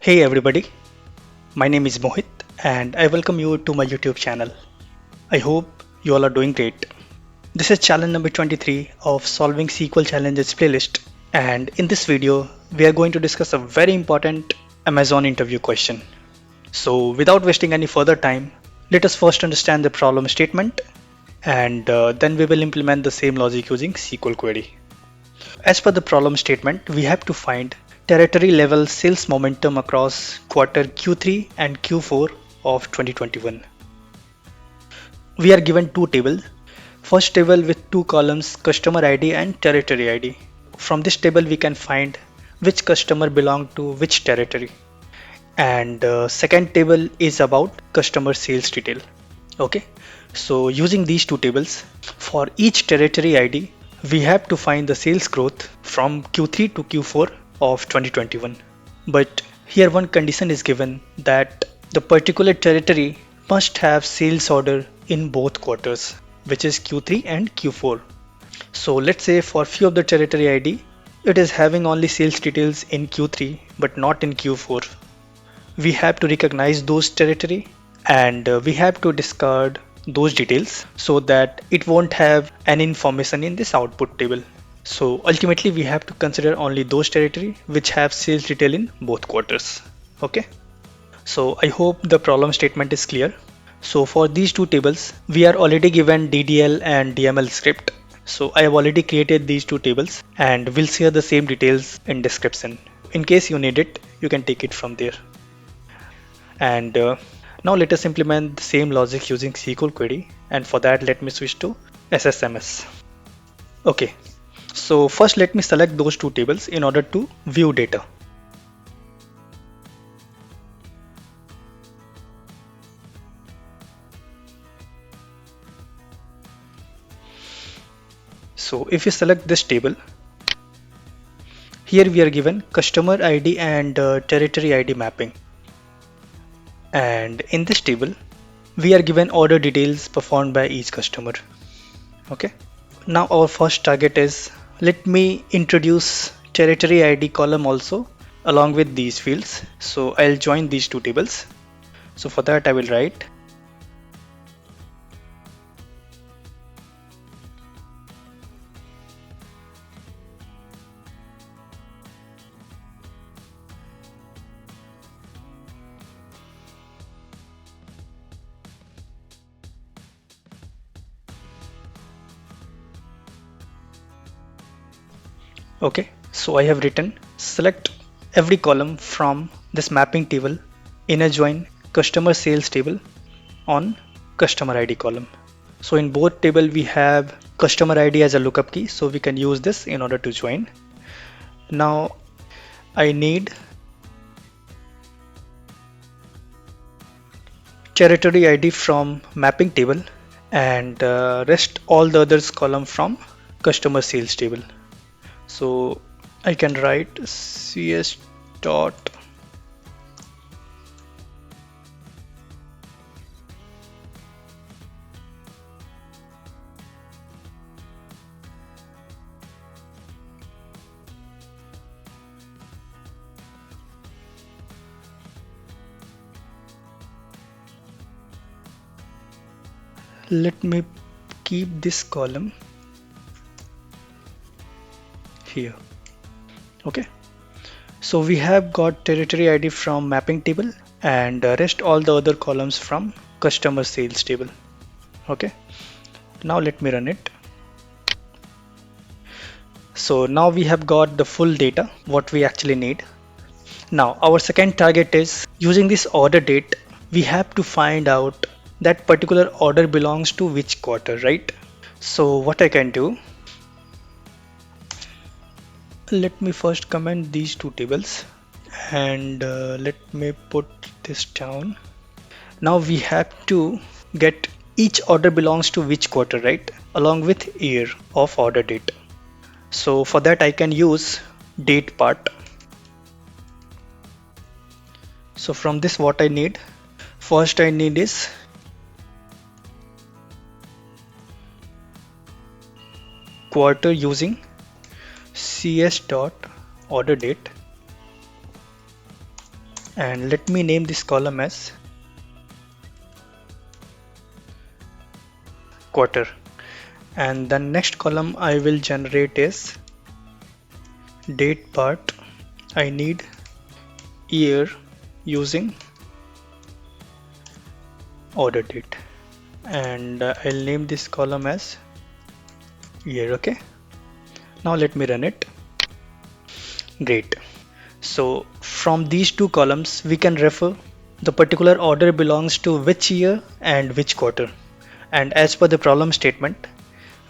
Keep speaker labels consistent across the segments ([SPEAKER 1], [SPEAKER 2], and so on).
[SPEAKER 1] Hey everybody, my name is Mohit and I welcome you to my YouTube channel. I hope you all are doing great. This is challenge number 23 of Solving SQL Challenges playlist, and in this video we are going to discuss a very important Amazon interview question. So without wasting any further time, let us first understand the problem statement and then we will implement the same logic using SQL query. As per the problem statement, we have to find territory level sales momentum across quarter Q3 and Q4 of 2021. We are given two tables. First table with two columns, customer ID and territory ID. From this table we can find which customer belong to which territory. And second table is about customer sales detail. Okay, so using these two tables, for each territory ID, we have to find the sales growth from Q3 to Q4 of 2021. But here one condition is given that the particular territory must have sales order in both quarters, which is Q3 and Q4. So let's say for few of the territory ID, it is having only sales details in Q3 but not in Q4. We have to recognize those territory and we have to discard those details so that it won't have any information in this output table. So ultimately we have to consider only those territory which have sales detail in both quarters. Okay, so I hope the problem statement is clear. So for these two tables we are already given DDL and DML script. So I have already created these two tables and we'll share the same details in description. In case you need it, you can take it from there. And now let us implement the same logic using SQL query, and for that let me switch to SSMS. Okay, so first let me select those two tables in order to view data. So if you select this table, here we are given customer ID and territory ID mapping, and in this table we are given order details performed by each customer. Okay, now our first target is, let me introduce territory ID column also along with these fields. So I'll join these two tables. So for that I will write okay. So I have written select every column from this mapping table, inner join customer sales table on customer ID column. So in both table we have customer ID as a lookup key, so we can use this in order to join. Now I need territory ID from mapping table and rest all the others column from customer sales table. So I can write cs dot let me keep this column here. Okay, so we have got territory ID from mapping table and rest all the other columns from customer sales table. Okay, now let me run it. So now we have got the full data what we actually need. Now our second target is, using this order date we have to find out that particular order belongs to which quarter, right? So what I can do, let me first comment these two tables and let me put this down. Now we have to get each order belongs to which quarter, right, along with year of order date. So for that I can use date part. So from this what I need, first I need is quarter using cs dot order date and let me name this column as quarter. And the next column I will generate is date part. I need year using order date, and I'll name this column as year. Okay, now let me run it. Great. So from these two columns we can refer the particular order belongs to which year and which quarter, and as per the problem statement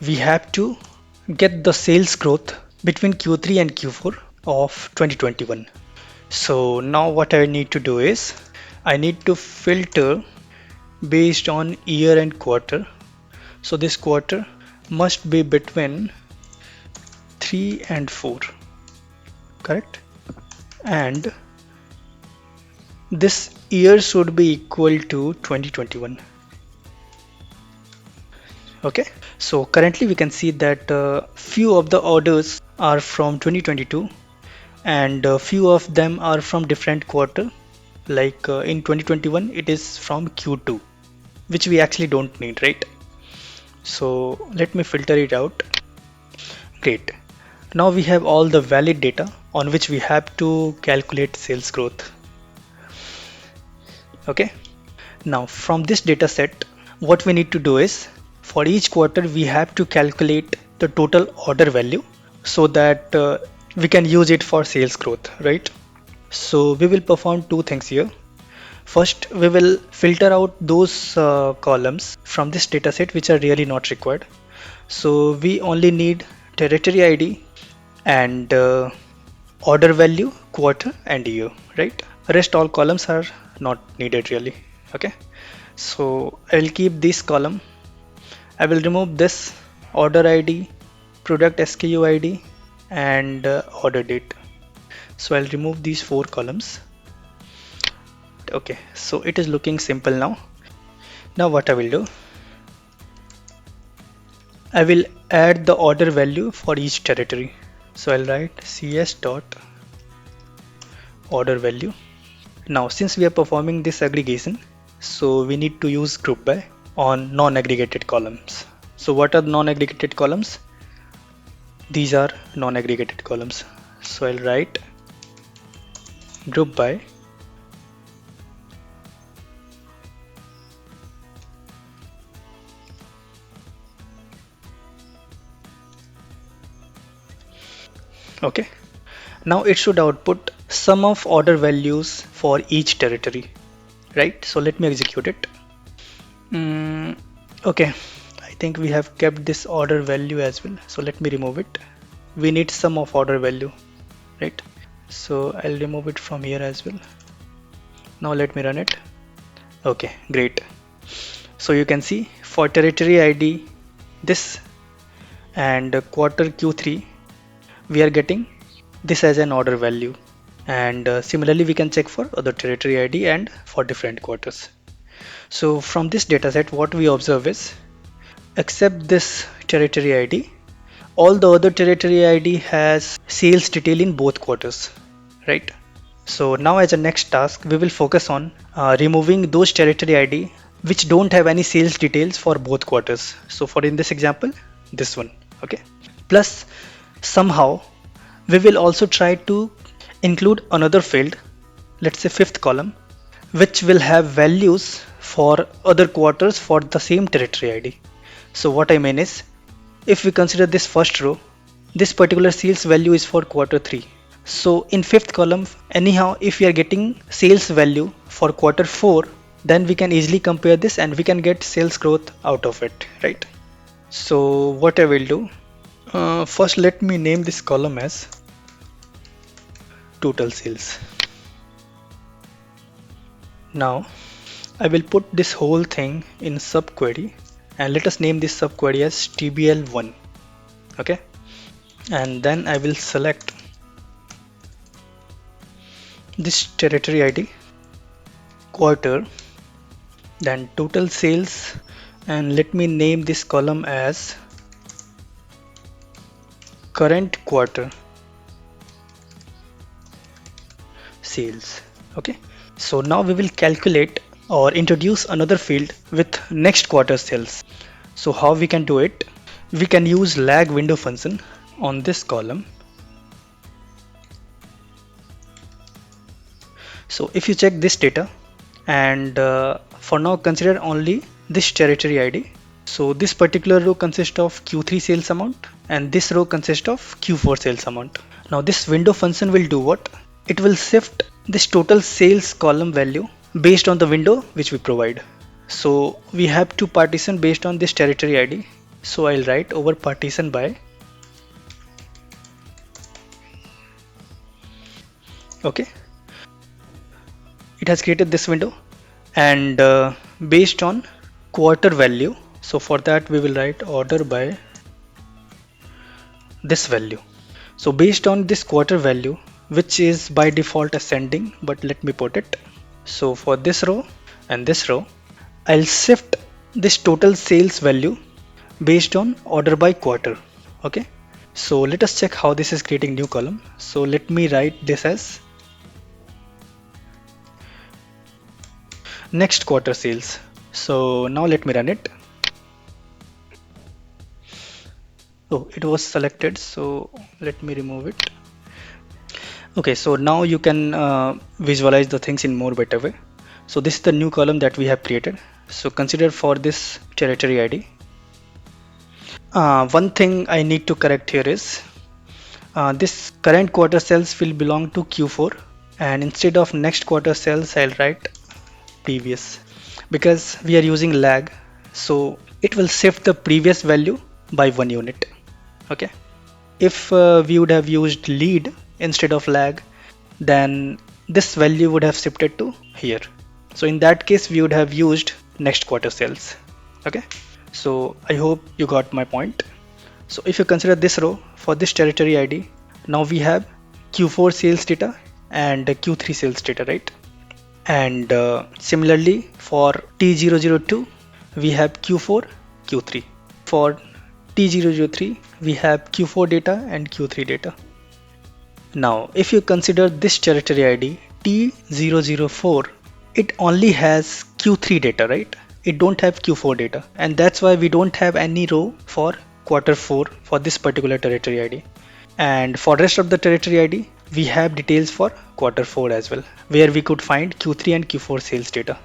[SPEAKER 1] we have to get the sales growth between Q3 and Q4 of 2021. So now what I need to do is I need to filter based on year and quarter. So this quarter must be between 3 and 4, correct? And this year should be equal to 2021. Okay, so currently we can see that few of the orders are from 2022 and few of them are from different quarter, like in 2021 it is from Q2, which we actually don't need, right? So let me filter it out. Great. Now we have all the valid data on which we have to calculate sales growth. Okay, now from this data set what we need to do is for each quarter we have to calculate the total order value so that we can use it for sales growth, right? So we will perform two things here. First, we will filter out those columns from this dataset which are really not required. So we only need territory ID and order value, quarter and year, right? Rest all columns are not needed really. Okay, so I will keep this column. I will remove this order ID, product SKU ID and order date. So I'll remove these four columns. Okay, so it is looking simple now. Now what I will do, I will add the order value for each territory. So I'll write cs dot order value. Now since we are performing this aggregation, so we need to use group by on non-aggregated columns. So what are non-aggregated columns? These are non-aggregated columns. So I'll write group by okay. Now it should output sum of order values for each territory, right? So let me execute it. Okay, I think we have kept this order value as well. So let me remove it. We need sum of order value, right? So I'll remove it from here as well. Now let me run it. Okay, great. So you can see for territory ID this and quarter Q3 we are getting this as an order value, and similarly we can check for other territory ID and for different quarters. So from this dataset what we observe is except this territory ID, all the other territory ID has sales detail in both quarters, right? So now as a next task we will focus on removing those territory ID which don't have any sales details for both quarters. So for in this example this one, okay. Plus somehow we will also try to include another field, let's say fifth column, which will have values for other quarters for the same territory ID. So what I mean is, if we consider this first row, this particular sales value is for quarter 3. So in fifth column, anyhow, if we are getting sales value for quarter 4, then we can easily compare this and we can get sales growth out of it, right? So what I will do, first let me name this column as total sales. Now I will put this whole thing in subquery and let us name this subquery as TBL1, okay. And then I will select this territory ID, quarter, then total sales, and let me name this column as current quarter sales, okay. So now we will calculate or introduce another field with next quarter sales. So how we can do it? We can use lag window function on this column. So if you check this data and for now consider only this territory ID. So this particular row consists of Q3 sales amount and this row consists of Q4 sales amount. Now this window function will do what? It will shift this total sales column value based on the window which we provide. So we have to partition based on this territory ID. So I'll write over partition by. Okay. It has created this window and based on quarter value. So for that we will write order by this value. So based on this quarter value, which is by default ascending, but let me put it. So for this row and this row, I'll shift this total sales value based on order by quarter. Okay. So let us check how this is creating new column. So let me write this as next quarter sales. So now let me run it. Oh, it was selected, so let me remove it. Okay, so now you can visualize the things in more better way. So this is the new column that we have created. So consider for this territory ID. One thing I need to correct here is this current quarter cells will belong to Q4 and instead of next quarter cells I'll write previous because we are using lag, so it will shift the previous value by 1 unit. Okay, if we would have used lead instead of lag, then this value would have shifted to here. So in that case we would have used next quarter sales. Okay, so I hope you got my point. So if you consider this row for this territory ID, now we have Q4 sales data and Q3 sales data, right? And similarly for T002 we have Q4 Q3. For T003 we have Q4 data and Q3 data. Now if you consider this territory ID T004, it only has Q3 data, right? It don't have Q4 data, and that's why we don't have any row for quarter 4 for this particular territory ID. And for rest of the territory ID we have details for quarter 4 as well, where we could find Q3 and Q4 sales data.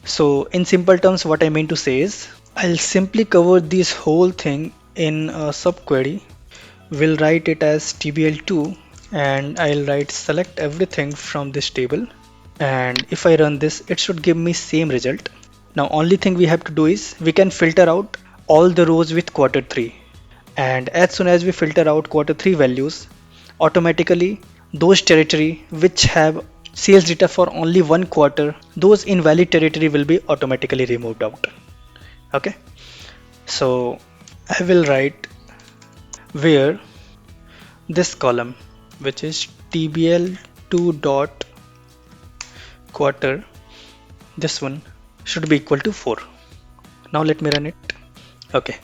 [SPEAKER 1] So in simple terms, what I mean to say is I'll simply cover this whole thing in a subquery. We'll write it as TBL2 and I'll write select everything from this table, and if I run this it should give me same result. Now only thing we have to do is we can filter out all the rows with quarter 3, and as soon as we filter out quarter 3 values, automatically those territory which have sales data for only one quarter, those invalid territory will be automatically removed out. Okay, so I will write where this column, which is tbl2 dot quarter, this one should be equal to 4. Now let me run it. Okay,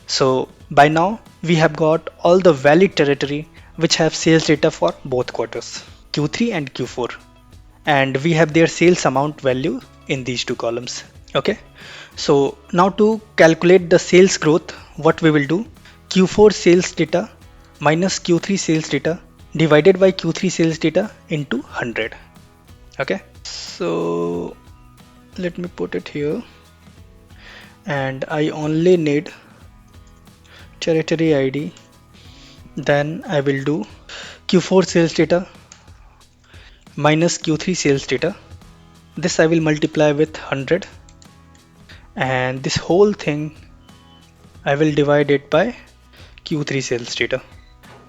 [SPEAKER 1] so by now we have got all the valid territory which have sales data for both quarters, Q3 and Q4, and we have their sales amount value in these two columns. Okay, so now to calculate the sales growth, what we will do, Q4 sales data minus Q3 sales data divided by Q3 sales data into 100. Okay, so let me put it here, and I only need territory ID. Then I will do Q4 sales data minus Q3 sales data. This I will multiply with 100, and this whole thing I will divide it by Q3 sales data,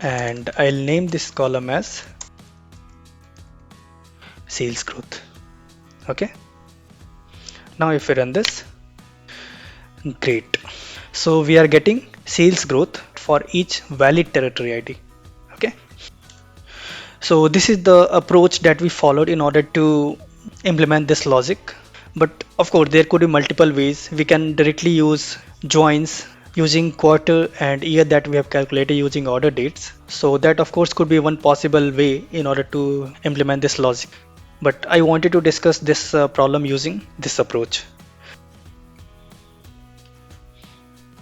[SPEAKER 1] and I'll name this column as sales growth. Okay, now if we run this, great. So we are getting sales growth for each valid territory ID. Okay, so this is the approach that we followed in order to implement this logic. But of course there could be multiple ways. We can directly use joins using quarter and year that we have calculated using order dates. So that of course could be one possible way in order to implement this logic. but I wanted to discuss this problem using this approach.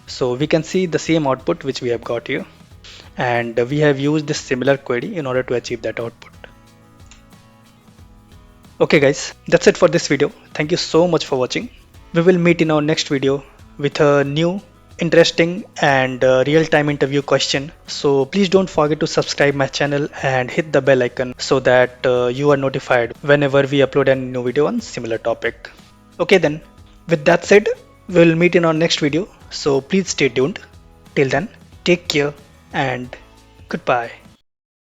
[SPEAKER 1] So we can see the same output which we have got here, and we have used this similar query in order to achieve that output. Okay guys, that's it for this video. Thank you so much for watching. We will meet in our next video with a new, interesting and real-time interview question. So please don't forget to subscribe my channel and hit the bell icon so that you are notified whenever we upload a new video on similar topic. Okay then, with that said, we'll meet in our next video. So please stay tuned. Till then, take care and goodbye.